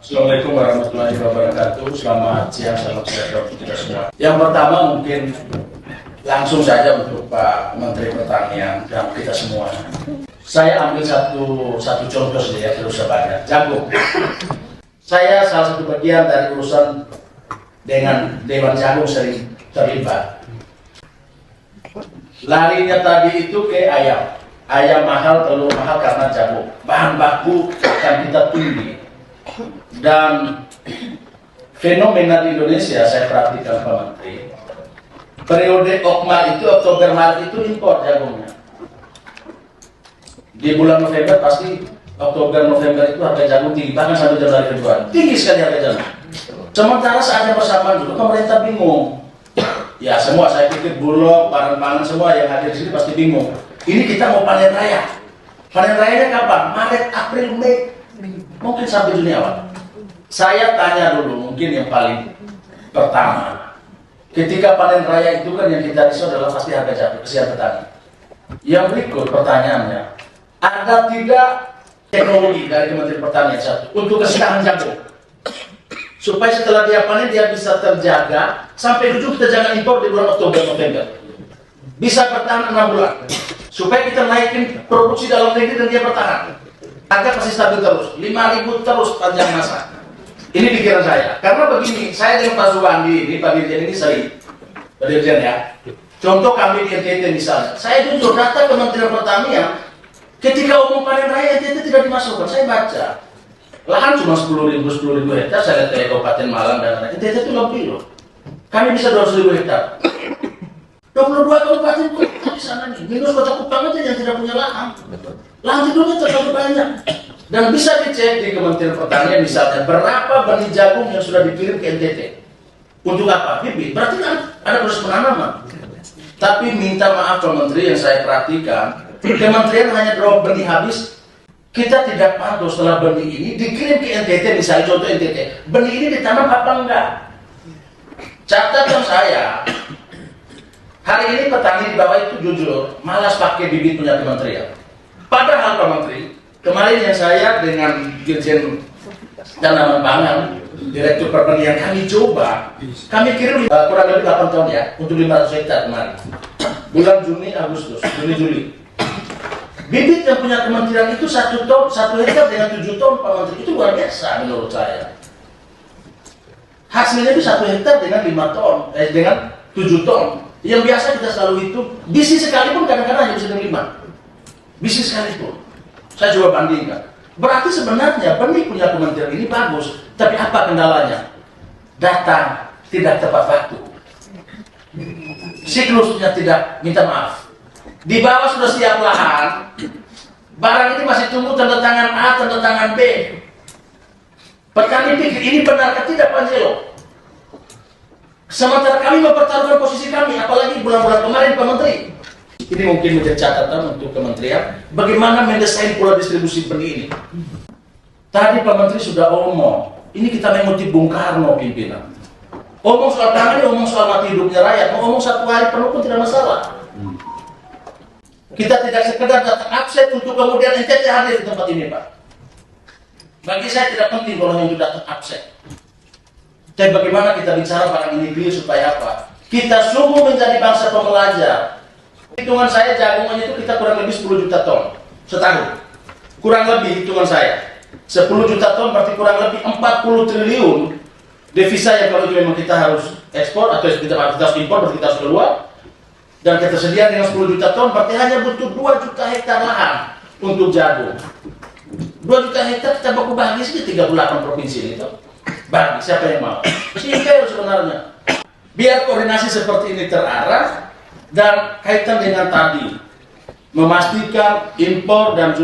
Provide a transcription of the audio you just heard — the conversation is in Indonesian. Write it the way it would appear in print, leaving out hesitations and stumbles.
Assalamualaikum warahmatullahi wabarakatuh. Selamat siang, salam sejahtera untuk kita semua. Yang pertama mungkin langsung saja untuk Pak Menteri Pertanian dan kita semua. Saya ambil satu contoh saja ya, terus banyak. Jagung. Saya salah satu bagian dari urusan dengan Dewan Jagung sering terlibat. Larinya tadi itu ke ayam. Ayam mahal, telur mahal karena jagung. Bahan baku akan kita tinggi. Dan fenomena di Indonesia saya perhatikan Pak Menteri, periode Okma itu Oktober Maret itu impor jagungnya. Di bulan November pasti Oktober November itu harga jagung tinggi, bahkan sampai Januari Februari tinggi sekali harga jagung. Sementara saat yang bersamaan juga pemerintah bingung. Ya semua saya pikir Bulog, bahan pangan semua yang hadir di sini pasti bingung. Ini kita mau panen raya. Panen rayanya kapan? Maret, April, Mei. Mungkin sampai Juni awal. Saya tanya dulu, mungkin yang paling pertama, ketika panen raya itu kan yang kita risau adalah pasti harga jagung, kesian petani. Yang berikut pertanyaannya, ada tidak teknologi dari Kementerian Pertanian satu untuk kesehatan jagung, supaya setelah dia panen dia bisa terjaga sampai ujung kita jangan impor di bulan Oktober November, bisa bertahan 6 bulan, supaya kita naikin produksi dalam negeri dan dia bertahan. Harga pasti stabil terus, 5.000 terus panjang masa. Ini pikiran saya. Karena begini, saya dengan Pak Subandi, ini Pak Dirjen ini sering. Pak Dirjen ya. Contoh kami di NTT misalnya. Saya jujur data Kementerian Pertanian, ketika umum panen raya NTT tidak dimasukkan. Saya baca. Lahan cuma 10.000 hektar, saya lihat kayak Kabupaten Malang dan lain-lain. NTT itu lebih loh. Kami bisa 200.000 hektar. 22 kabupaten kota di sana nih. Minus Kota Kupang aja yang tidak punya lahan. Lahan tidurnya terlalu banyak. Dan bisa dicek di Kementerian Pertanian misalnya berapa benih jagung yang sudah dikirim ke NTT. Untuk apa? Bibit. Berarti ada proses penanaman. Tapi minta maaf Pak Menteri yang saya perhatikan, Kementerian hanya drop benih habis. Kita tidak pantau setelah benih ini dikirim ke NTT, misalnya contoh NTT. Benih ini ditanam apa enggak? Catatan saya, hari ini petani di bawah itu jujur malas pakai bibit punya kementerian. Padahal Pak Menteri, kemarin yang saya dengan Dirjen Tanaman Pangan, Direktur Pertanian kami coba, kami kirim kurang lebih 8 ton ya, untuk 500 hektar kemarin. Bulan Juni, Agustus, Juli. Bibit yang punya kementerian itu 1 ton, 1 hektar dengan 7 ton Pak Menteri, itu luar biasa menurut saya. Hasilnya itu 1 hektar dengan 5 ton, dengan 7 ton. Yang biasa kita selalu hitung, bisi sekalipun kadang-kadang hanya bisa dengan 5. Bisi sekalipun. Saya coba bandingkan. Berarti sebenarnya benih punya kementerian ini bagus, tapi apa kendalanya? Data tidak tepat waktu. Siklusnya tidak, minta maaf. Di bawah sudah siap lahan, barang ini masih tunggu tanda tangan A, tanda tangan B. Petani pikir ini benar atau tidak Pak Zelo? Sementara kami mempertaruhkan posisi kami, apalagi bulan-bulan kemarin Pak Menteri. Ini mungkin menjadi catatan untuk kementerian, bagaimana mendesain pola distribusi benih ini. Tadi Pak Menteri sudah omong, ini kita mengutip Bung Karno pimpinan. Omong soal tangan, omong soal mati hidupnya rakyat, mau ngomong 1 hari penuh pun tidak masalah. Kita tidak sekedar datang absen untuk kemudian NTT hadir di tempat ini Pak. Bagi saya tidak penting kalau yang datang absen. Tapi bagaimana kita bicara barang ini clear supaya apa? Kita sungguh menjadi bangsa pembelajar. Hitungan saya jagungannya itu kita kurang lebih 10 juta ton setahun. Kurang lebih hitungan saya 10 juta ton berarti kurang lebih 40 triliun devisa yang kalau itu memang kita harus ekspor atau kita harus impor berarti kita harus keluar. Dan ketersediaan dengan 10 juta ton berarti hanya butuh 2 juta hektar lahan untuk jagung. 2 juta hektar kita baku bagi sih 38 provinsi itu. Bagi siapa yang mau? Sehingga sebenarnya biar koordinasi seperti ini terarah dan kaitan dengan tadi memastikan impor dan